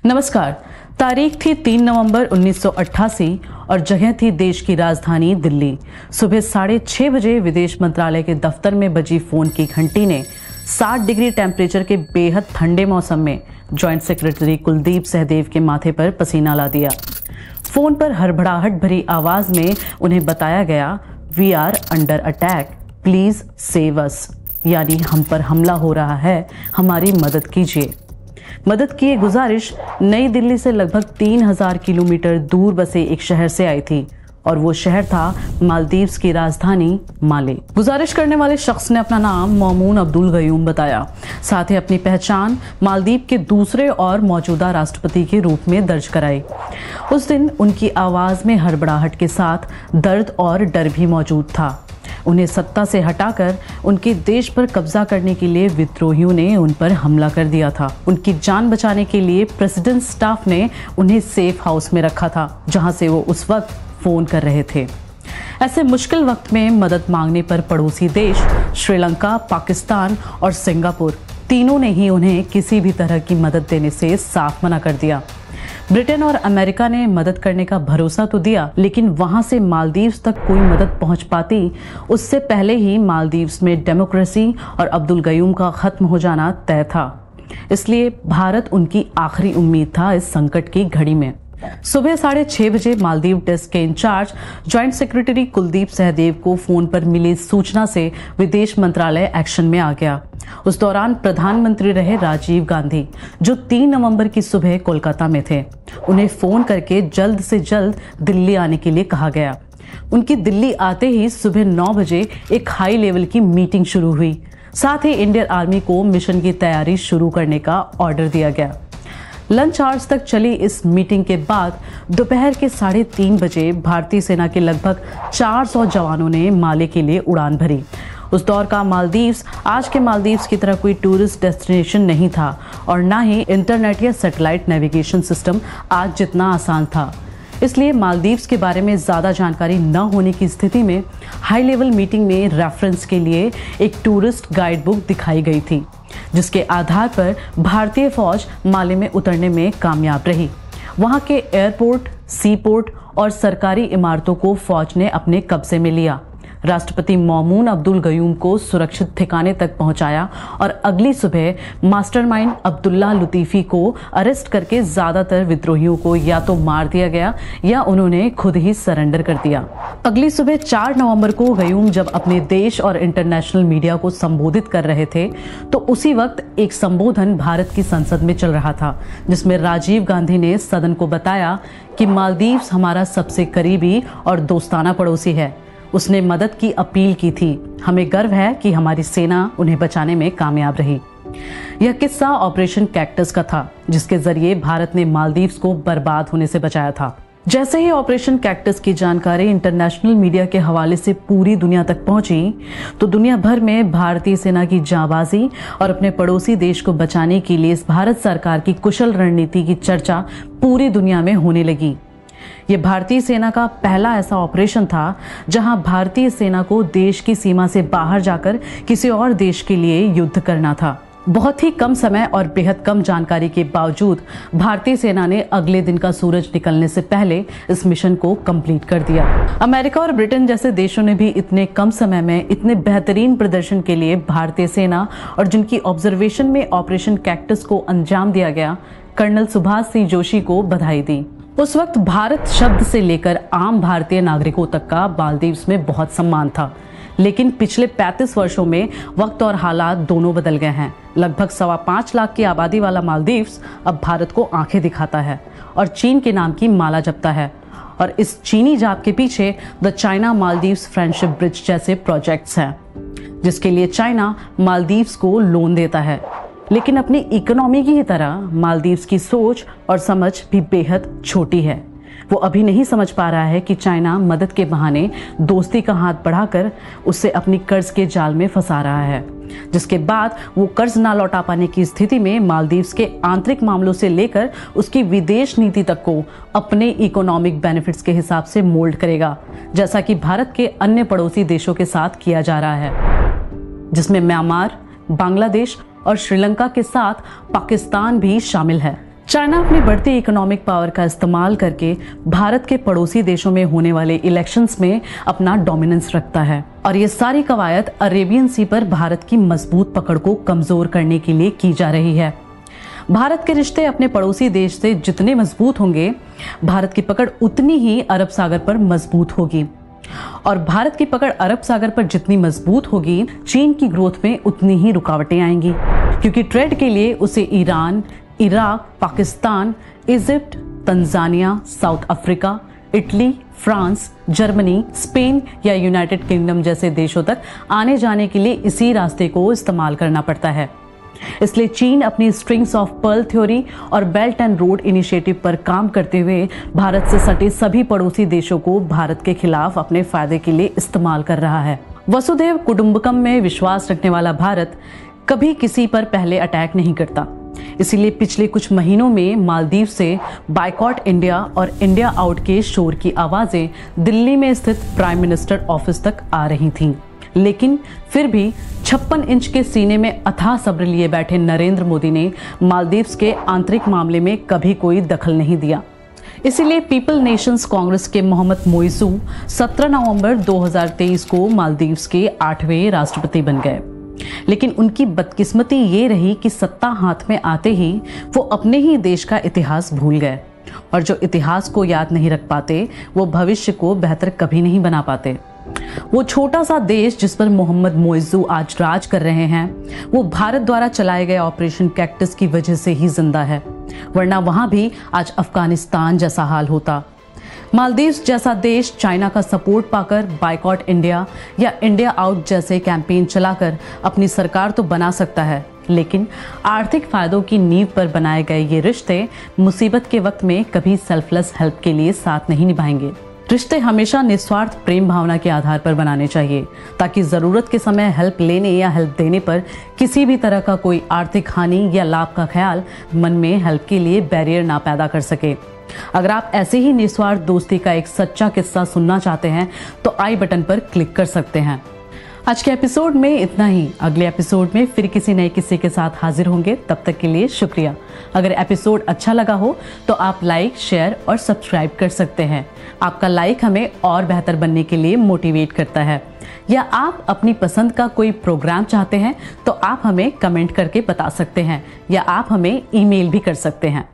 नमस्कार। तारीख थी 3 नवंबर 1988 और जगह थी देश की राजधानी दिल्ली। सुबह 6:30 बजे विदेश मंत्रालय के दफ्तर में बजी फोन की घंटी ने 60 डिग्री टेम्परेचर के बेहद ठंडे मौसम में जॉइंट सेक्रेटरी कुलदीप सहदेव के माथे पर पसीना ला दिया। फोन पर हड़बड़ाहट भरी आवाज में उन्हें बताया गया, we are under attack, please save us, यानी हम पर हमला हो रहा है, हमारी मदद कीजिए। मदद की ये गुजारिश नई दिल्ली से लगभग 3000 किलोमीटर दूर बसे एक शहर से आई थी और वो शहर था मालदीव्स की राजधानी माले। गुजारिश करने वाले शख्स ने अपना नाम मौमून अब्दुल गयूम बताया, साथ ही अपनी पहचान मालदीव के दूसरे और मौजूदा राष्ट्रपति के रूप में दर्ज कराई। उस दिन उनकी आवाज में हड़बड़ाहट के साथ दर्द और डर भी मौजूद था। उन्हें सत्ता से हटाकर उनके देश पर कब्जा करने के लिए विद्रोहियों ने उन पर हमला कर दिया था। उनकी जान बचाने के लिए प्रेसिडेंट स्टाफ ने उन्हें सेफ हाउस में रखा था, जहां से वो उस वक्त फोन कर रहे थे। ऐसे मुश्किल वक्त में मदद मांगने पर पड़ोसी देश श्रीलंका, पाकिस्तान और सिंगापुर तीनों ने ही उन्हें किसी भी तरह की मदद देने से साफ मना कर दिया। ब्रिटेन और अमेरिका ने मदद करने का भरोसा तो दिया, लेकिन वहां से मालदीव्स तक कोई मदद पहुंच पाती उससे पहले ही मालदीव्स में डेमोक्रेसी और अब्दुल गयूम का खत्म हो जाना तय था। इसलिए भारत उनकी आखिरी उम्मीद था इस संकट की घड़ी में। सुबह 6:30 बजे मालदीव डेस्क के in charge joint secretary Kuldeep Sahdev को फोन पर मिली सूचना से विदेश मंत्रालय एक्शन में आ गया। उस दौरान प्रधानमंत्री रहे राजीव गांधी, जो 3 नवंबर की सुबह कोलकाता में थे। उन्हें फोन करके जल्द से जल्द दिल्ली आने के लिए कहा गया। उनकी दिल्ली आते ही सुबह 9 बजे एक हाई लेवल की मीटिंग शुरू हुई। साथ ही इंडियन आर्मी को मिशन की तैयारी शुरू करने का ऑर्डर दिया गया। लंच आवर्स तक चली इस मीटिंग के बाद दोपहर के 3:30 बजे भारतीय सेना के लगभग 400 जवानों ने माले के लिए उड़ान भरी। उस दौर का मालदीव्स आज के मालदीव्स की तरह कोई टूरिस्ट डेस्टिनेशन नहीं था और ना ही इंटरनेट या सैटेलाइट नेविगेशन सिस्टम आज जितना आसान था। इसलिए मालदीव्स के बारे में ज़्यादा जानकारी न होने की स्थिति में हाई लेवल मीटिंग में रेफरेंस के लिए एक टूरिस्ट गाइड बुक दिखाई गई थी, जिसके आधार पर भारतीय फौज माले में उतरने में कामयाब रही। वहां के एयरपोर्ट, सीपोर्ट और सरकारी इमारतों को फौज ने अपने कब्जे में लिया। राष्ट्रपति मौमून अब्दुल गयूम को सुरक्षित ठिकाने तक पहुंचाया और अगली सुबह मास्टरमाइंड अब्दुल्ला लुतीफी को अरेस्ट करके ज्यादातर विद्रोहियों को या तो मार दिया गया या उन्होंने खुद ही सरेंडर कर दिया। अगली सुबह 4 नवंबर को गयूम जब अपने देश और इंटरनेशनल मीडिया को संबोधित कर रहे थे तो उसी वक्त एक संबोधन भारत की संसद में चल रहा था, जिसमें राजीव गांधी ने सदन को बताया कि मालदीव्स हमारा सबसे करीबी और दोस्ताना पड़ोसी है। उसने मदद की अपील की थी। हमें गर्व है कि हमारी सेना उन्हें बचाने में कामयाब रही। यह किस्सा ऑपरेशन कैक्टस का था, जिसके जरिए भारत ने मालदीव्स को बर्बाद होने से बचाया था। जैसे ही ऑपरेशन कैक्टस की जानकारी इंटरनेशनल मीडिया के हवाले से पूरी दुनिया तक पहुंची, तो दुनिया भर में भारतीय सेना की जांबाजी और अपने पड़ोसी देश को बचाने के लिए इस भारत सरकार की कुशल रणनीति की चर्चा पूरी दुनिया में होने लगी। ये भारतीय सेना का पहला ऐसा ऑपरेशन था जहां भारतीय सेना को देश की सीमा से बाहर जाकर किसी और देश के लिए युद्ध करना था। बहुत ही कम समय और बेहद कम जानकारी के बावजूद भारतीय सेना ने अगले दिन का सूरज निकलने से पहले इस मिशन को कंप्लीट कर दिया। अमेरिका और ब्रिटेन जैसे देशों ने भी इतने कम समय में इतने बेहतरीन प्रदर्शन के लिए भारतीय सेना और जिनकी ऑब्जर्वेशन में ऑपरेशन कैक्टस को अंजाम दिया गया, कर्नल सुभाष सिंह जोशी को बधाई दी। उस वक्त भारत शब्द से लेकर आम भारतीय नागरिकों तक का मालदीव्स में बहुत सम्मान था, लेकिन पिछले 35 वर्षों में वक्त और हालात दोनों बदल गए हैं। लगभग 5.25 लाख की आबादी वाला मालदीव्स अब भारत को आंखें दिखाता है और चीन के नाम की माला जपता है। और इस चीनी जाप के पीछे the China Maldives friendship bridge जैसे प्रोजेक्ट्स हैं, जिसके लिए चाइना मालदीव्स को लोन देता है। लेकिन अपनी इकोनॉमी की ही तरह मालदीव्स की सोच और समझ भी बेहद छोटी है। वो अभी नहीं समझ पा रहा है कि चाइना मदद के बहाने दोस्ती का हाथ बढ़ाकर उसे अपनी कर्ज के जाल में फंसा रहा है, जिसके बाद वो कर्ज ना लौटा पाने की स्थिति में मालदीव्स के आंतरिक मामलों से लेकर उसकी विदेश नीति तक को अपने इकोनॉमिक बेनिफिट्स के हिसाब से मोल्ड करेगा, जैसा कि भारत के अन्य पड़ोसी देशों के साथ किया जा रहा है, जिसमें म्यांमार, बांग्लादेश और श्रीलंका के साथ पाकिस्तान भी शामिल है। चाइना अपनी बढ़ती इकोनॉमिक पावर का इस्तेमाल करके भारत के पड़ोसी देशों में होने वाले इलेक्शंस में अपना डोमिनेंस रखता है और ये सारी कवायद अरेबियन सी पर भारत की मजबूत पकड़ को कमजोर करने के लिए की जा रही है। भारत के रिश्ते अपने पड़ोसी देश से जितने मजबूत होंगे, भारत की पकड़ उतनी ही अरब सागर पर मजबूत होगी और भारत की पकड़ अरब सागर पर जितनी मजबूत होगी, चीन की ग्रोथ में उतनी ही रुकावटें आएंगी, क्योंकि ट्रेड के लिए उसे Iran, Iraq, Pakistan, Egypt, Tanzania, south Africa, Italy, France, Germany, Spain या यूनाइटेड किंगडम जैसे देशों तक आने जाने के लिए इसी रास्ते को इस्तेमाल करना पड़ता है। इसलिए चीन अपनी स्ट्रिंग्स ऑफ पर्ल थ्योरी और बेल्ट एंड रोड इनिशिएटिव पर काम करते हुए भारत से सटे सभी पड़ोसी देशों को भारत के खिलाफ अपने फायदे के लिए इस्तेमाल कर रहा है। वसुधैव कुटुंबकम में विश्वास रखने वाला भारत कभी किसी पर पहले अटैक नहीं करता। इसीलिए पिछले कुछ महीनों में मालदीव से बायकॉट इंडिया और इंडिया आउट के शोर की आवाजें दिल्ली में स्थित प्राइम मिनिस्टर ऑफिस तक आ रही थीं। लेकिन फिर भी 56 इंच के सीने में अथाह सब्र लिए बैठे नरेंद्र मोदी ने मालदीव्स के आंतरिक मामले में कभी कोई दखल नहीं दिया। इसीलिए पीपल नेशंस कांग्रेस के मोहम्मद मोइजू 17 नवंबर 2023 को मालदीव्स के 8वें राष्ट्रपति बन गए। लेकिन उनकी बदकिस्मती ये रही कि सत्ता हाथ में आते ही वो अपने ही देश का इतिहास भूल गए और जो इतिहास को याद नहीं रख पाते, वो भविष्य को बेहतर कभी नहीं बना पाते। वो छोटा सा देश जिस पर मोहम्मद मोइजू आज राज कर रहे हैं, वो भारत द्वारा चलाए गए ऑपरेशन कैक्टस की वजह से ही जिंदा है, वरना वहां भी आज अफगानिस्तान जैसा हाल होता। मालदीव्स जैसा देश चाइना का सपोर्ट पाकर बायकॉट इंडिया या इंडिया आउट जैसे कैंपेन चलाकर अपनी सरकार तो बना सकता है, लेकिन आर्थिक फायदों की नींव पर बनाए गए ये रिश्ते मुसीबत के वक्त में कभी सेल्फलेस हेल्प के लिए साथ नहीं निभाएंगे। रिश्ते हमेशा निस्वार्थ प्रेम भावना के आधार पर बनाने चाहिए, ताकि जरूरत के समय हेल्प लेने या हेल्प देने पर किसी भी तरह का कोई आर्थिक हानि या लाभ का ख्याल मन में हेल्प के लिए बैरियर ना पैदा कर सके। अगर आप ऐसे ही निस्वार्थ दोस्ती का एक सच्चा किस्सा सुनना चाहते हैं तो आई बटन पर क्लिक कर सकते हैं। आज के एपिसोड में इतना ही। अगले एपिसोड में फिर किसी नए किस्से के साथ हाजिर होंगे। तब तक के लिए शुक्रिया। अगर एपिसोड अच्छा लगा हो तो आप लाइक, शेयर और सब्सक्राइब कर सकते हैं। आपका लाइक हमें और बेहतर बनने के लिए मोटिवेट करता है। या आप अपनी पसंद का कोई प्रोग्राम चाहते हैं तो आप हमें कमेंट करके बता सकते हैं या आप हमें ईमेल भी कर सकते हैं।